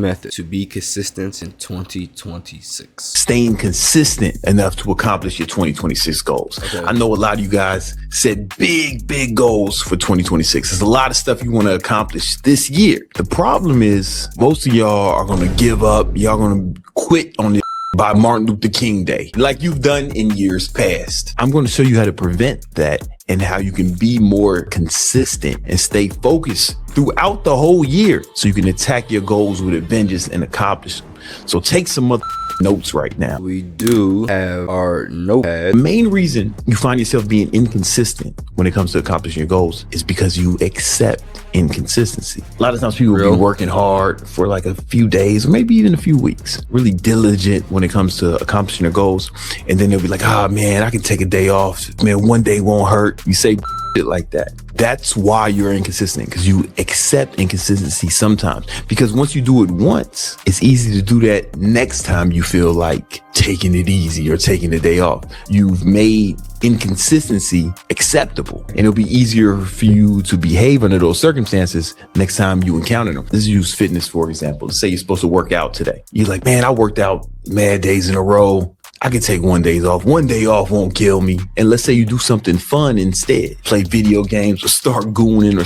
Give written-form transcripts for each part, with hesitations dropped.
method to be consistent in 2026. Staying consistent enough to accomplish your 2026 goals. Okay. I know a lot of you guys set big goals for 2026. There's a lot of stuff you want to accomplish this year. The problem is most of y'all are going to give up. Y'all going to quit on this by Martin Luther King Day, like you've done in years past. I'm going to show you how to prevent that and how you can be more consistent and stay focused throughout the whole year so you can attack your goals with a vengeance and accomplish them. So take some notes right now. We do have our notepad. The main reason you find yourself being inconsistent when it comes to accomplishing your goals is because you accept inconsistency. A lot of times people will be working hard for like a few days or maybe even a few weeks, really diligent when it comes to accomplishing their goals. And then they'll be like, oh man, I can take a day off. Man, one day won't hurt. You say shit like that. That's why you're inconsistent, because you accept inconsistency sometimes. Because once you do it once, it's easy to do that next time you feel like taking it easy or taking a day off. You've made inconsistency acceptable, and it'll be easier for you to behave under those circumstances next time you encounter them. Let's use fitness, for example. Let's say you're supposed to work out today. You're like, man, I worked out mad days in a row. I can take 1 day off. 1 day off won't kill me. And let's say you do something fun instead. Play video games or start gooning or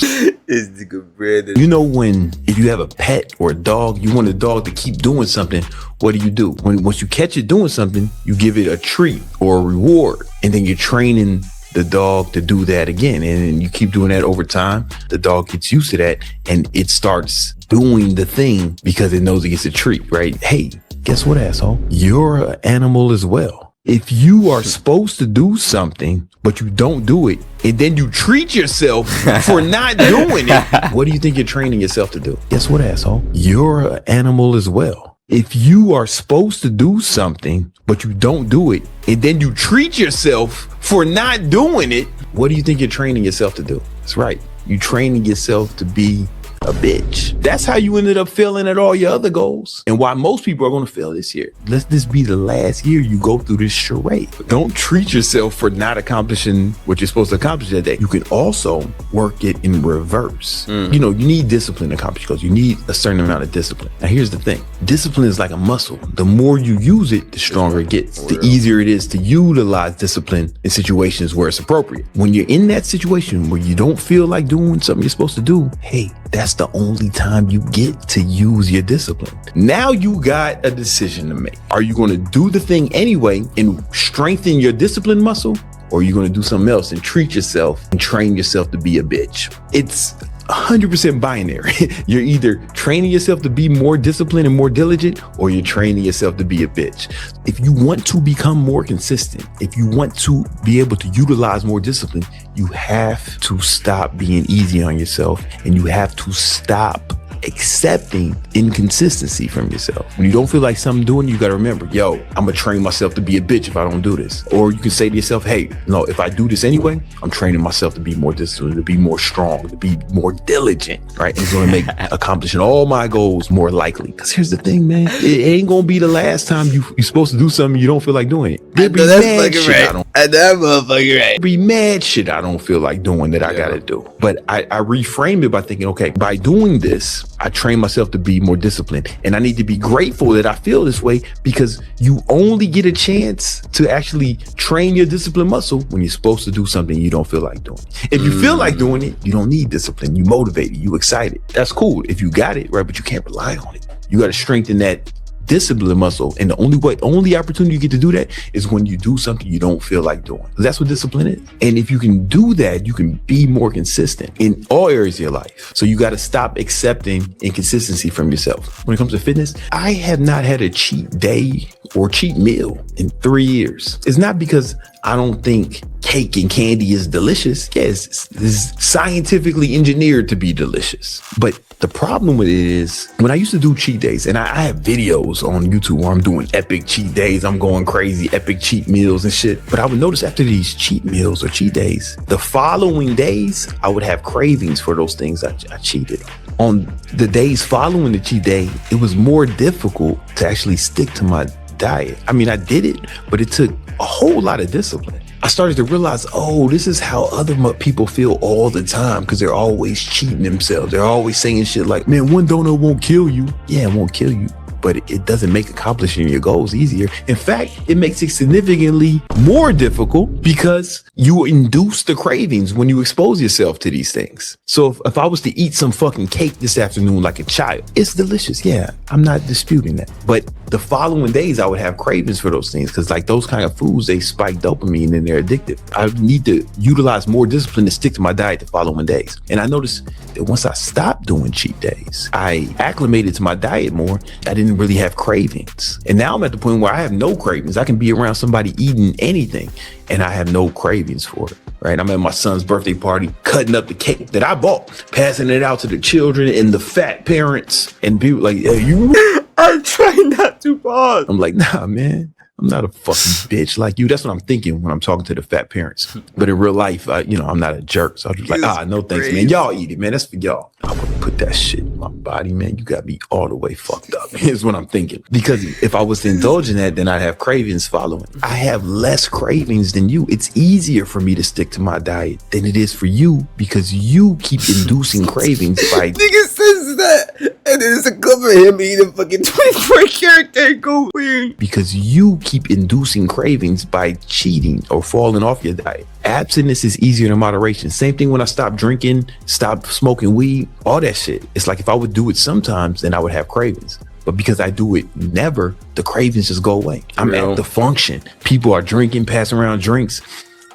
you know, if you have a pet or a dog, you want a dog to keep doing something. What do? Once you catch it doing something, you give it a treat or a reward. And then you're training the dog to do that again. And then you keep doing that over time. The dog gets used to that and it starts doing the thing because it knows it gets a treat, right? Hey, guess what, asshole? You're an animal as well. If you are supposed to do something, but you don't do it, and then you treat yourself for not doing it, what do you think you're training yourself to do? Guess what, asshole? You're an animal as well. If you are supposed to do something, but you don't do it, and then you treat yourself for not doing it, what do you think you're training yourself to do? That's right. You're training yourself to be a bitch. That's how you ended up failing at all your other goals, and why most people are going to fail this year. Let this be the last year you go through this charade. Don't treat yourself for not accomplishing what you're supposed to accomplish that day. You can also work it in reverse. You know, you need discipline to accomplish goals. You need a certain amount of discipline. Now, here's the thing. Discipline is like a muscle. The more you use it, the stronger it gets. The easier it is to utilize discipline in situations where it's appropriate. When you're in that situation where you don't feel like doing something you're supposed to do, hey, that's the only time you get to use your discipline. Now you got a decision to make. Are you going to do the thing anyway and strengthen your discipline muscle? Or are you going to do something else and treat yourself and train yourself to be a bitch? It's 100% binary. You're either training yourself to be more disciplined and more diligent, or you're training yourself to be a bitch. If you want to become more consistent, if you want to be able to utilize more discipline, you have to stop being easy on yourself, and you have to stop accepting inconsistency from yourself. When you don't feel like something doing, you got to remember, yo, I'm gonna train myself to be a bitch if I don't do this. Or you can say to yourself, hey, no, if I do this anyway, I'm training myself to be more disciplined, to be more strong, to be more diligent, right? And it's gonna make accomplishing all my goals more likely. Because here's the thing, man, it ain't gonna be the last time you're supposed to do something you don't feel like doing it. There'll be mad shit be mad shit I don't feel like doing that I gotta do. But I reframe it by thinking, okay, by doing this, I train myself to be more disciplined, and I need to be grateful that I feel this way, because you only get a chance to actually train your discipline muscle when you're supposed to do something you don't feel like doing. If you feel like doing it, you don't need discipline. You motivated, you excited. That's cool if you got it, right? But you can't rely on it. You got to strengthen that discipline muscle, and the only opportunity you get to do that is when you do something you don't feel like doing. That's what discipline is. And if you can do that, you can be more consistent in all areas of your life. So you got to stop accepting inconsistency from yourself. When it comes to fitness, I have not had a cheat day or cheat meal in 3 years. It's not because I don't think cake and candy is delicious. Yes, it's scientifically engineered to be delicious. But the problem with it is, when I used to do cheat days, and I have videos on YouTube where I'm doing epic cheat days, I'm going crazy, epic cheat meals and shit. But I would notice after these cheat meals or cheat days, the following days, I would have cravings for those things I cheated on. On the days following the cheat day, it was more difficult to actually stick to my diet. I mean, I did it, but it took a whole lot of discipline. I started to realize, oh, this is how other people feel all the time, because they're always cheating themselves. They're always saying shit like, man, one donut won't kill you. Yeah, it won't kill you, but it doesn't make accomplishing your goals easier. In fact, it makes it significantly more difficult because you induce the cravings when you expose yourself to these things. So if I was to eat some fucking cake this afternoon like a child, it's delicious. Yeah, I'm not disputing that. But the following days I would have cravings for those things, because like those kind of foods, they spike dopamine and they're addictive. I need to utilize more discipline to stick to my diet the following days. And I noticed that once I stopped doing cheat days, I acclimated to my diet more. I didn't really have cravings. And now I'm at the point where I have no cravings. I can be around somebody eating anything and I have no cravings for it. Right? I'm at my son's birthday party, cutting up the cake that I bought, passing it out to the children and the fat parents, and people like, hey, you. I'm trying not to pause. I'm like, nah, man. I'm not a fucking bitch like you. That's what I'm thinking when I'm talking to the fat parents. But in real life, I'm not a jerk. So I'm just like, no thanks, man. Y'all eat it, man. That's for y'all. I wouldn't put that shit in my body, man. You got me all the way fucked up. Here's what I'm thinking. Because if I was to indulge in that, then I'd have cravings following. I have less cravings than you. It's easier for me to stick to my diet than it is for you, because you keep inducing cravings by... Nigga says that, and then it's a clip of him eating fucking 24 character go weird. Because you keep inducing cravings by cheating or falling off your diet. Abstinence is easier than moderation. Same thing when I stopped drinking, stopped smoking weed, all that shit. It's like if I would do it sometimes, then I would have cravings. But because I do it never, the cravings just go away. I'm at the function. People are drinking, passing around drinks,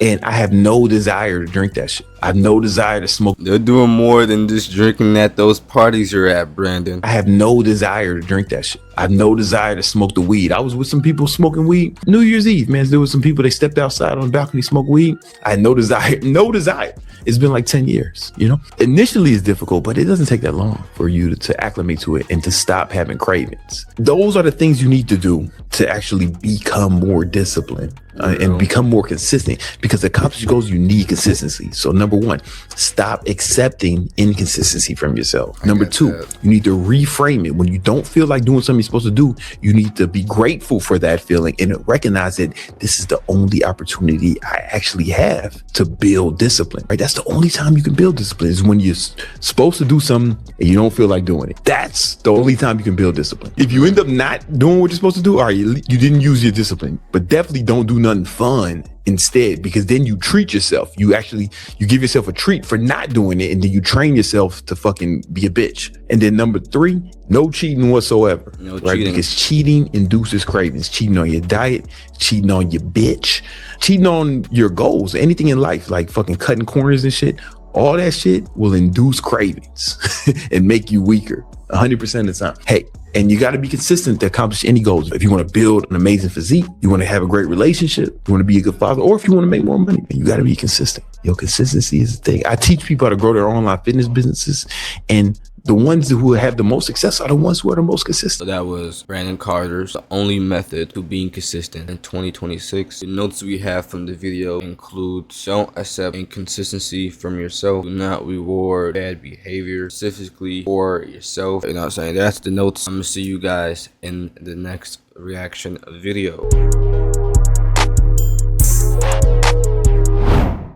and I have no desire to drink that shit. I have no desire to smoke. They're doing more than just drinking at those parties you're at, Brandon. I have no desire to drink that shit. I have no desire to smoke the weed. I was with some people smoking weed New Year's Eve, man. There was some people, they stepped outside on the balcony, smoked weed. I had no desire, no desire. It's been like 10 years, you know? Initially it's difficult, but it doesn't take that long for you to acclimate to it and to stop having cravings. Those are the things you need to do to actually become more disciplined and become more consistent, because to accomplish your goals, you need consistency. So number one, stop accepting inconsistency from yourself. Number two, you need to reframe it. When you don't feel like doing something you're supposed to do, you need to be grateful for that feeling and recognize that this is the only opportunity I actually have to build discipline, right? That's the only time you can build discipline, is when you're supposed to do something and you don't feel like doing it. That's the only time you can build discipline. If you end up not doing what you're supposed to do, all right, you didn't use your discipline, but definitely don't do nothing fun instead, because then you treat yourself. You give yourself a treat for not doing it, and then you train yourself to fucking be a bitch. And then number three, no cheating whatsoever. No right? Cheating. Because cheating induces cravings. Cheating on your diet, cheating on your bitch, cheating on your goals, anything in life, like fucking cutting corners and shit. All that shit will induce cravings and make you weaker 100% of the time. Hey, and you got to be consistent to accomplish any goals. If you want to build an amazing physique, you want to have a great relationship, you want to be a good father, or if you want to make more money, you got to be consistent. Consistency is the thing. I teach people how to grow their online fitness businesses, and the ones who have the most success are the ones who are the most consistent. So that was Brandon Carter's The Only Method to Being Consistent in 2026. The notes we have from the video include: don't accept inconsistency from yourself. Do not reward bad behavior specifically for yourself. You know what I'm saying? That's the notes. I'm gonna see you guys in the next reaction video.